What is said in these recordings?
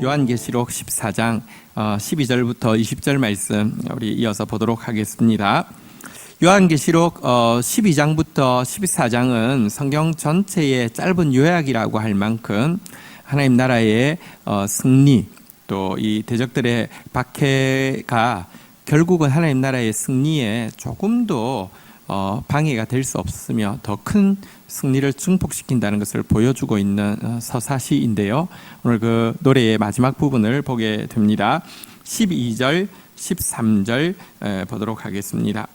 요한계시록 14장 12절부터 20절 말씀 우리 이어서 보도록 하겠습니다. 요한계시록 12장부터 14장은 성경 전체의 짧은 요약이라고 할 만큼 하나님 나라의 승리, 또 이 대적들의 박해가 결국은 하나님 나라의 승리에 조금도 방해가 될 수 없으며 더 큰 승리를 증폭시킨다는 것을 보여주고 있는 서사시인데요. 오늘 그 노래의 마지막 부분을 보게 됩니다. 12절, 13절 보도록 하겠습니다.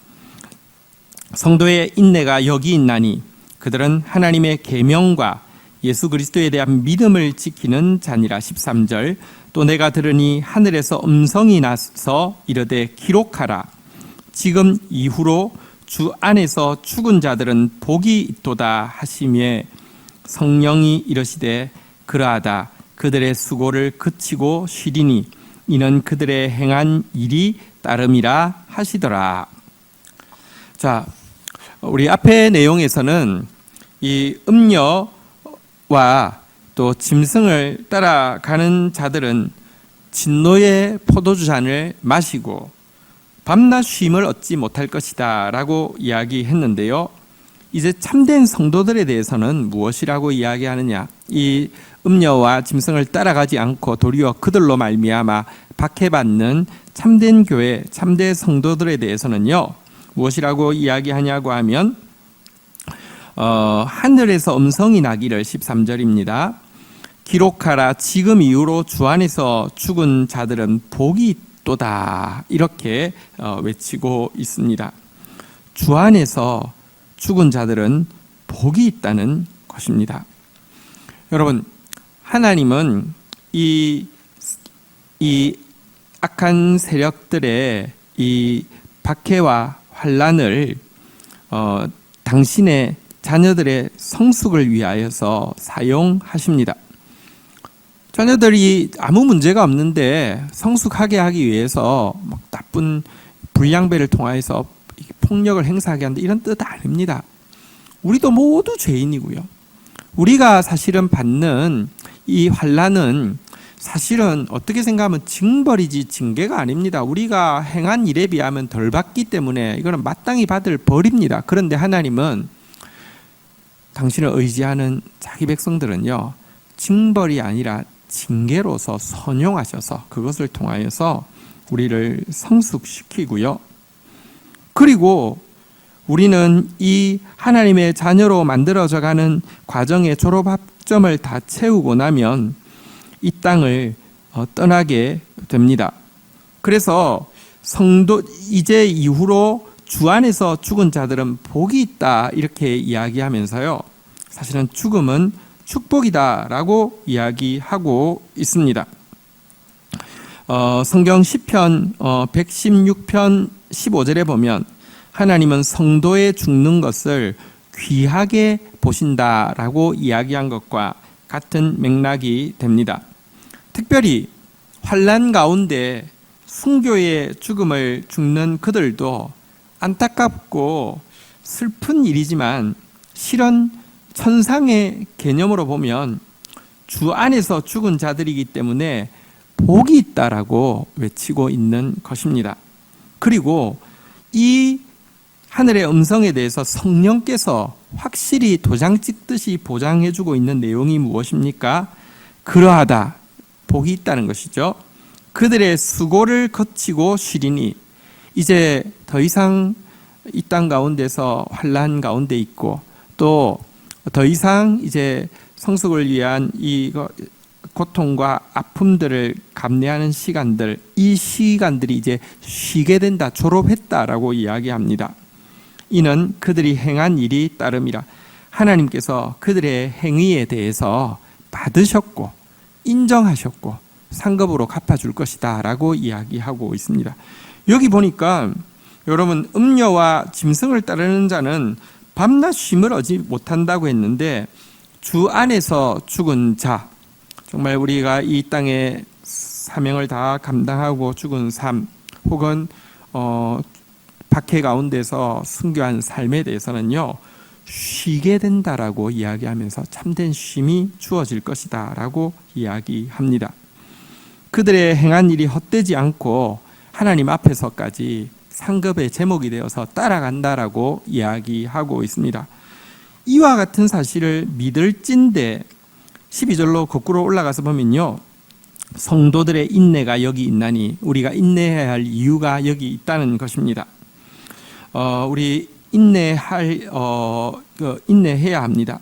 성도의 인내가 여기 있나니 그들은 하나님의 계명과 예수 그리스도에 대한 믿음을 지키는 자니라. 13절, 또 내가 들으니 하늘에서 음성이 나서 이르되 기록하라. 지금 이후로 주 안에서 죽은 자들은 복이 있도다 하시며 성령이 이르시되 그러하다. 그들의 수고를 그치고 쉬리니 이는 그들의 행한 일이 따름이라 하시더라. 자, 우리 앞의 내용에서는 이 음녀와 또 짐승을 따라가는 자들은 진노의 포도주 잔을 마시고 밤낮 쉼을 얻지 못할 것이다 라고 이야기했는데요. 이제 참된 성도들에 대해서는 무엇이라고 이야기하느냐? 이 음녀와 짐승을 따라가지 않고 도리어 그들로 말미암아 박해받는 참된 교회, 참된 성도들에 대해서는요, 무엇이라고 이야기하냐고 하면 하늘에서 음성이 나기를. 13절입니다. 기록하라. 지금 이후로 주 안에서 죽은 자들은 복이 있도다. 이렇게 외치고 있습니다. 주 안에서 죽은 자들은 복이 있다는 것입니다. 여러분, 하나님은 이 악한 세력들의 이 박해와 환난을 당신의 자녀들의 성숙을 위하여서 사용하십니다. 자녀들이 아무 문제가 없는데 성숙하게 하기 위해서 나쁜 불량배를 통하여서 폭력을 행사하게 한다, 이런 뜻 아닙니다. 우리도 모두 죄인이고요. 우리가 사실은 받는 이 환난은 사실은 어떻게 생각하면 징벌이지 징계가 아닙니다. 우리가 행한 일에 비하면 덜 받기 때문에 이거는 마땅히 받을 벌입니다. 그런데 하나님은 당신을 의지하는 자기 백성들은요, 징벌이 아니라 징계로서 선용하셔서 그것을 통하여서 우리를 성숙시키고요. 그리고 우리는 이 하나님의 자녀로 만들어져가는 과정의 졸업학점을 다 채우고 나면 이 땅을 떠나게 됩니다. 그래서 성도 이제 이후로 주 안에서 죽은 자들은 복이 있다, 이렇게 이야기하면서요, 사실은 죽음은 축복이다라고 이야기하고 있습니다. 성경 시편 116편 15절에 보면 하나님은 성도의 죽는 것을 귀하게 보신다라고 이야기한 것과 같은 맥락이 됩니다. 특별히 환난 가운데 순교의 죽음을 죽는 그들도 안타깝고 슬픈 일이지만 실은 천상의 개념으로 보면 주 안에서 죽은 자들이기 때문에 복이 있다라고 외치고 있는 것입니다. 그리고 이 하늘의 음성에 대해서 성령께서 확실히 도장 찍듯이 보장해주고 있는 내용이 무엇입니까? 그러하다, 복이 있다는 것이죠. 그들의 수고를 거치고 쉬리니, 이제 더 이상 이 땅 가운데서 환난 가운데 있고 또 더 이상 이제 성숙을 위한 이 고통과 아픔들을 감내하는 시간들, 이 시간들이 이제 쉬게 된다, 졸업했다라고 이야기합니다. 이는 그들이 행한 일이 따름이라. 하나님께서 그들의 행위에 대해서 받으셨고 인정하셨고 상급으로 갚아줄 것이다 라고 이야기하고 있습니다. 여기 보니까 여러분, 음녀와 짐승을 따르는 자는 밤낮 쉼을 얻지 못한다고 했는데, 주 안에서 죽은 자, 정말 우리가 이 땅의 사명을 다 감당하고 죽은 삶, 혹은 박해 가운데서 순교한 삶에 대해서는요, 쉬게 된다라고 이야기하면서 참된 쉼이 주어질 것이다 라고 이야기합니다. 그들의 행한 일이 헛되지 않고 하나님 앞에서까지 상급의 제목이 되어서 따라간다라고 이야기하고 있습니다. 이와 같은 사실을 믿을진데 12절로 거꾸로 올라가서 보면요, 성도들의 인내가 여기 있나니 우리가 인내해야 할 이유가 여기 있다는 것입니다. 우리 인내해야 합니다.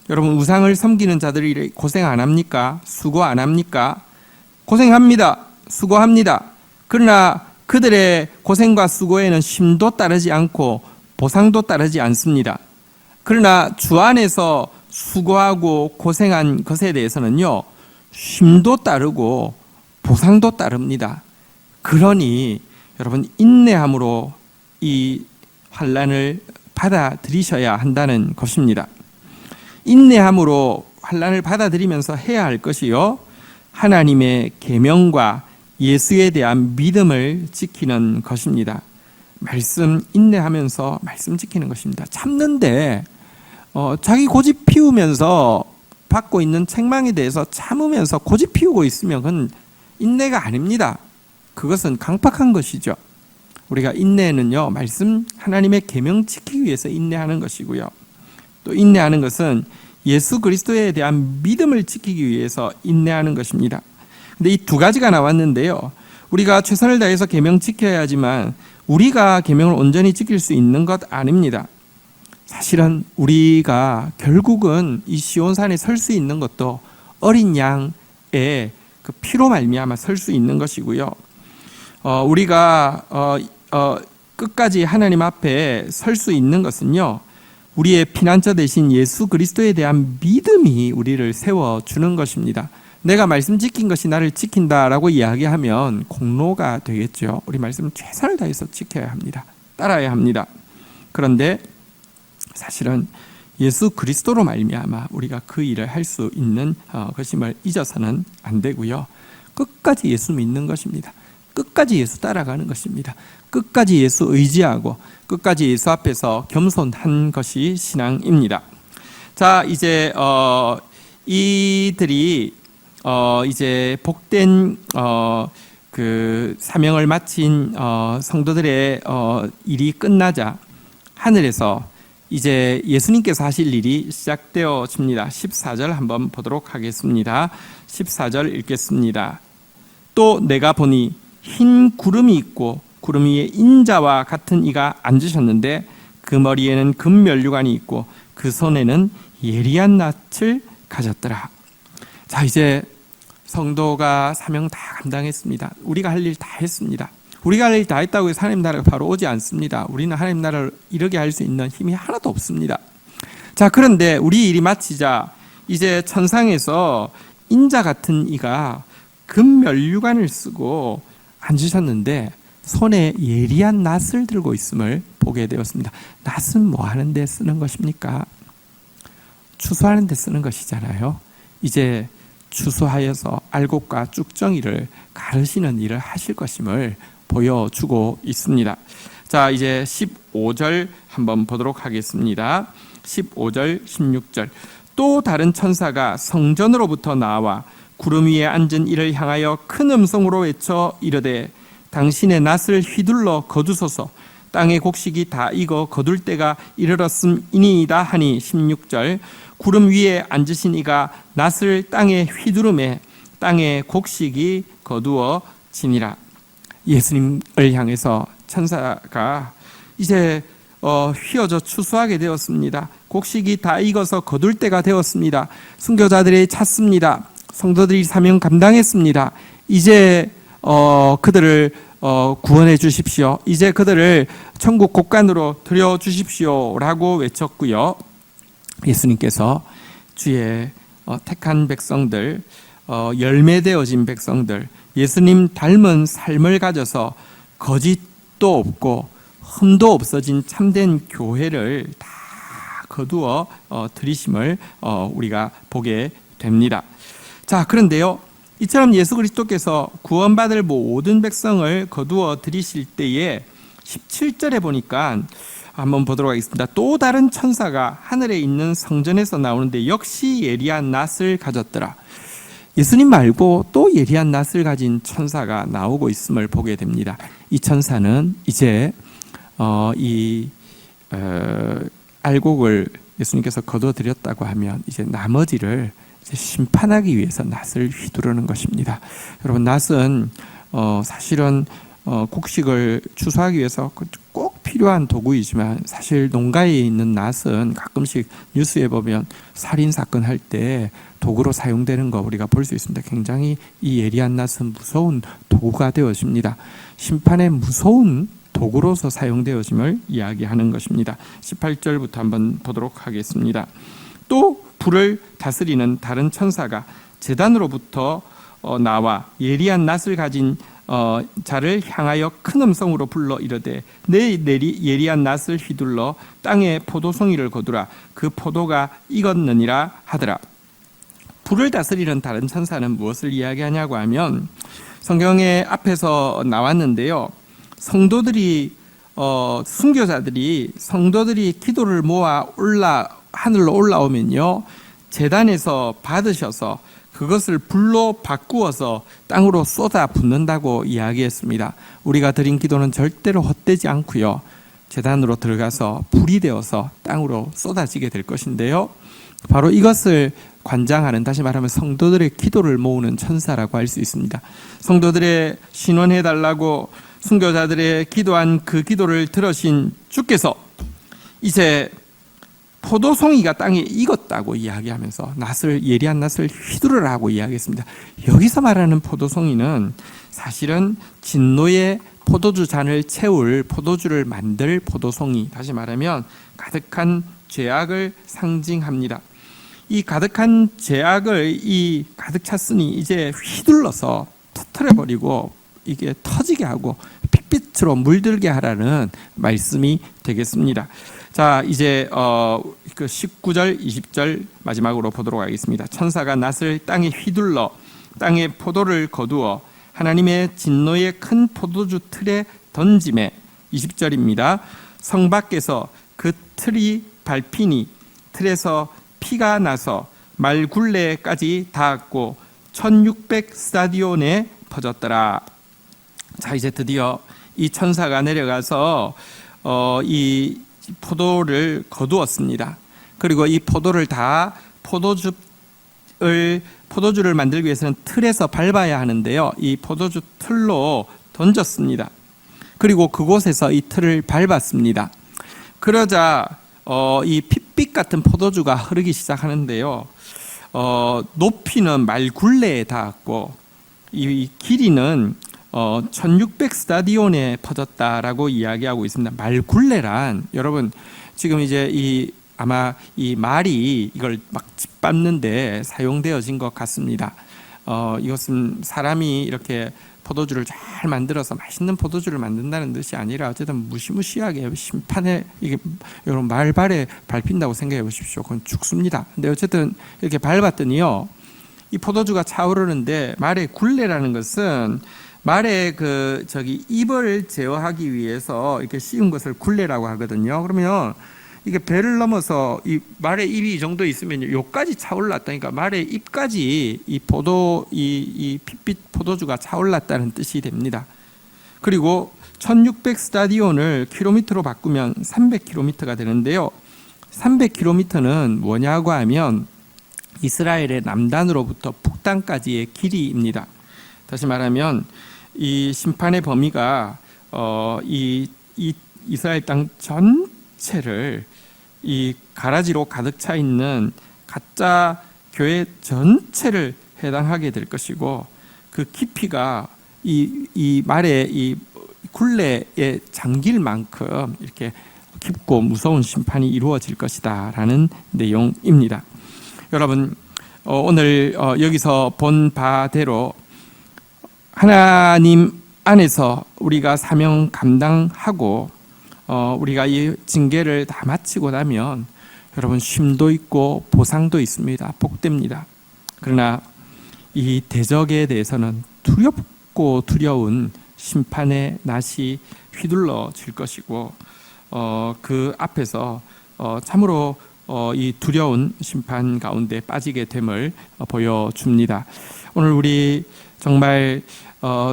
여러분, 우상을 섬기는 자들이 고생 안 합니까? 수고 안 합니까? 고생합니다. 수고합니다. 그러나 그들의 고생과 수고에는 쉼도 따르지 않고 보상도 따르지 않습니다. 그러나 주 안에서 수고하고 고생한 것에 대해서는요, 쉼도 따르고 보상도 따릅니다. 그러니 여러분, 인내함으로 이 환난을 받아들이셔야 한다는 것입니다. 인내함으로 환난을 받아들이면서 해야 할 것이요, 하나님의 계명과 예수에 대한 믿음을 지키는 것입니다. 말씀 인내하면서 말씀 지키는 것입니다. 참는데 자기 고집 피우면서 받고 있는 책망에 대해서 참으면서 고집 피우고 있으면 그건 인내가 아닙니다. 그것은 강팍한 것이죠. 우리가 인내는요, 말씀 하나님의 계명 지키기 위해서 인내하는 것이고요, 또 인내하는 것은 예수 그리스도에 대한 믿음을 지키기 위해서 인내하는 것입니다. 근데 이 두 가지가 나왔는데요, 우리가 최선을 다해서 계명 지켜야 하지만 우리가 계명을 온전히 지킬 수 있는 것 아닙니다. 사실은 우리가 결국은 이 시온산에 설 수 있는 것도 어린 양의 그 피로 말미암아 설 수 있는 것이고요, 우리가 끝까지 하나님 앞에 설 수 있는 것은요, 우리의 피난처 되신 예수 그리스도에 대한 믿음이 우리를 세워주는 것입니다. 내가 말씀 지킨 것이 나를 지킨다라고 이야기하면 공로가 되겠죠. 우리 말씀 최선을 다해서 지켜야 합니다. 따라야 합니다. 그런데 사실은 예수 그리스도로 말미암아 우리가 그 일을 할 수 있는 것임을 잊어서는 안 되고요, 끝까지 예수 믿는 것입니다. 끝까지 예수 따라가는 것입니다. 끝까지 예수 의지하고 끝까지 예수 앞에서 겸손한 것이 신앙입니다. 자, 이제 이들이 이제 복된 그 사명을 마친 성도들의 일이 끝나자 하늘에서 이제 예수님께서 하실 일이 시작되어집니다. 14절 한번 보도록 하겠습니다. 14절 읽겠습니다. 또 내가 보니 흰 구름이 있고 구름 위에 인자와 같은 이가 앉으셨는데 그 머리에는 금면류관이 있고 그 손에는 예리한 낯을 가졌더라. 자, 이제 성도가 사명 다 감당했습니다. 우리가 할 일 다 했습니다. 우리가 할 일 다 했다고 해서 하나님 나라가 바로 오지 않습니다. 우리는 하나님 나라를 이루게 할 수 있는 힘이 하나도 없습니다. 자, 그런데 우리 일이 마치자 이제 천상에서 인자 같은 이가 금면류관을 쓰고 앉으셨는데 손에 예리한 낫을 들고 있음을 보게 되었습니다. 낫은 뭐 하는 데 쓰는 것입니까? 추수하는 데 쓰는 것이잖아요. 이제 추수하여서 알곡과 쭉정이를 가르시는 일을 하실 것임을 보여주고 있습니다. 자, 이제 15절 한번 보도록 하겠습니다. 15절, 16절. 또 다른 천사가 성전으로부터 나와 구름 위에 앉은 이를 향하여 큰 음성으로 외쳐 이르되 당신의 낫을 휘둘러 거두소서. 땅의 곡식이 다 익어 거둘 때가 이르렀음이니이다 하니 16절. 구름 위에 앉으신 이가 낫을 땅에 휘두르매 땅의 곡식이 거두어지니라. 예수님을 향해서 천사가 이제 휘어져 추수하게 되었습니다. 곡식이 다 익어서 거둘 때가 되었습니다. 순교자들이 찼습니다. 성도들이 사명 감당했습니다. 이제 그들을 구원해 주십시오. 이제 그들을 천국 곳간으로 들여 주십시오 라고 외쳤고요, 예수님께서 주의 택한 백성들, 열매되어진 백성들, 예수님 닮은 삶을 가져서 거짓도 없고 흠도 없어진 참된 교회를 다 거두어 들이심을 우리가 보게 됩니다. 자, 그런데요, 이처럼 예수 그리스도께서 구원받을 모든 백성을 거두어 들이실 때에 17절에 보니까 한번 보도록 하겠습니다. 또 다른 천사가 하늘에 있는 성전에서 나오는데 역시 예리한 낫을 가졌더라. 예수님 말고 또 예리한 낯을 가진 천사가 나오고 있음을 보게 됩니다. 이 천사는 이제 알곡을 예수님께서 거둬들였다고 하면 이제 나머지를 이제 심판하기 위해서 낫을 휘두르는 것입니다. 여러분, 낫은 사실은 곡식을 추수하기 위해서 꼭 필요한 도구이지만 사실 농가에 있는 낫은 가끔씩 뉴스에 보면 살인 사건 할 때 도구로 사용되는 거 우리가 볼 수 있습니다. 굉장히 이 예리한 낫은 무서운 도구가 되어집니다. 심판의 무서운 도구로서 사용되어짐을 이야기하는 것입니다. 18절부터 한번 보도록 하겠습니다. 또 불을 다스리는 다른 천사가 제단으로부터 나와 예리한 낫을 가진 자를 향하여 큰 음성으로 불러 이르되 내 예리한 낫을 휘둘러 땅에 포도송이를 거두라. 그 포도가 익었느니라 하더라. 불을 다스리는 다른 천사는 무엇을 이야기하냐고 하면 성경에 앞에서 나왔는데요. 성도들이 기도를 모아 하늘로 올라오면요, 제단에서 받으셔서 그것을 불로 바꾸어서 땅으로 쏟아 붓는다고 이야기했습니다. 우리가 드린 기도는 절대로 헛되지 않고요, 제단으로 들어가서 불이 되어서 땅으로 쏟아지게 될 것인데요, 바로 이것을 관장하는, 다시 말하면 성도들의 기도를 모으는 천사라고 할 수 있습니다. 성도들의 신원해달라고 순교자들의 기도한 그 기도를 들으신 주께서 이제 포도송이가 땅에 익었다고 이야기하면서 예리한 낫을 휘두르라고 이야기했습니다. 여기서 말하는 포도송이는 사실은 진노의 포도주 잔을 채울 포도주를 만들 포도송이, 다시 말하면 가득한 죄악을 상징합니다. 이 가득한 죄악을 가득 찼으니 이제 휘둘러서 터뜨려버리고 이게 터지게 하고 핏빛으로 물들게 하라는 말씀이 되겠습니다. 자, 이제 그 19절, 20절 마지막으로 보도록 하겠습니다. 천사가 낫을 땅에 휘둘러 땅에 포도를 거두어 하나님의 진노의 큰 포도주 틀에 던짐에, 20절입니다. 성 밖에서 그 틀이 밟히니 틀에서 피가 나서 말굴레까지 닿았고 1600 스타디온에 퍼졌더라. 자, 이제 드디어 이 천사가 내려가서 이 포도를 거두었습니다. 그리고 이 포도를 다 포도주를 만들기 위해서는 틀에서 밟아야 하는데요, 이 포도주 틀로 던졌습니다. 그리고 그곳에서 이 틀을 밟았습니다. 그러자 이 핏빛 같은 포도주가 흐르기 시작하는데요, 높이는 말굴레에 닿았고 이 길이는 1600 스타디온에 퍼졌다라고 이야기하고 있습니다. 말굴레란, 여러분 지금 이제 아마 이 말이 이걸 막 짓밟는데 사용되어진 것 같습니다. 이것은 사람이 이렇게 포도주를 잘 만들어서 맛있는 포도주를 만든다는 뜻이 아니라 어쨌든 무시무시하게 심판에 이게 여러분 말발에 밟힌다고 생각해 보십시오. 그건 죽습니다. 근데 어쨌든 이렇게 밟았더니요, 이 포도주가 차오르는데 말의 굴레라는 것은 말의 입을 제어하기 위해서 이렇게 씌운 것을 굴레라고 하거든요. 그러면 이게 배를 넘어서 이 말의 입이 이 정도 있으면 요까지 차올랐다니까 말의 입까지 이 핏빛 포도주가 차올랐다는 뜻이 됩니다. 그리고 1600 스타디온을 킬로미터로 바꾸면 300km가 되는데요. 300km는 뭐냐고 하면 이스라엘의 남단으로부터 북단까지의 길이입니다. 다시 말하면 이 심판의 범위가 이 이스라엘 땅 전체를 이 가라지로 가득 차 있는 가짜 교회 전체를 해당하게 될 것이고, 그 깊이가 이 말의 이 굴레의 장길만큼 이렇게 깊고 무서운 심판이 이루어질 것이다라는 내용입니다. 여러분, 오늘 여기서 본 바대로 하나님 안에서 우리가 사명 감당하고 우리가 이 징계를 다 마치고 나면 여러분 쉼도 있고 보상도 있습니다. 복됩니다. 그러나 이 대적에 대해서는 두렵고 두려운 심판의 낫이 휘둘러질 것이고 그 앞에서 참으로 이 두려운 심판 가운데 빠지게 됨을 보여줍니다. 오늘 우리 정말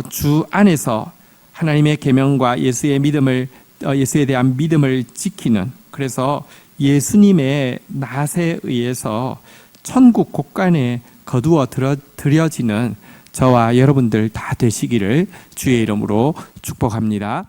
주 안에서 하나님의 계명과 예수의 믿음을 예수에 대한 믿음을 지키는, 그래서 예수님의 낫에 의해서 천국 곳간에 거두어 들여지는 저와 여러분들 다 되시기를 주의 이름으로 축복합니다.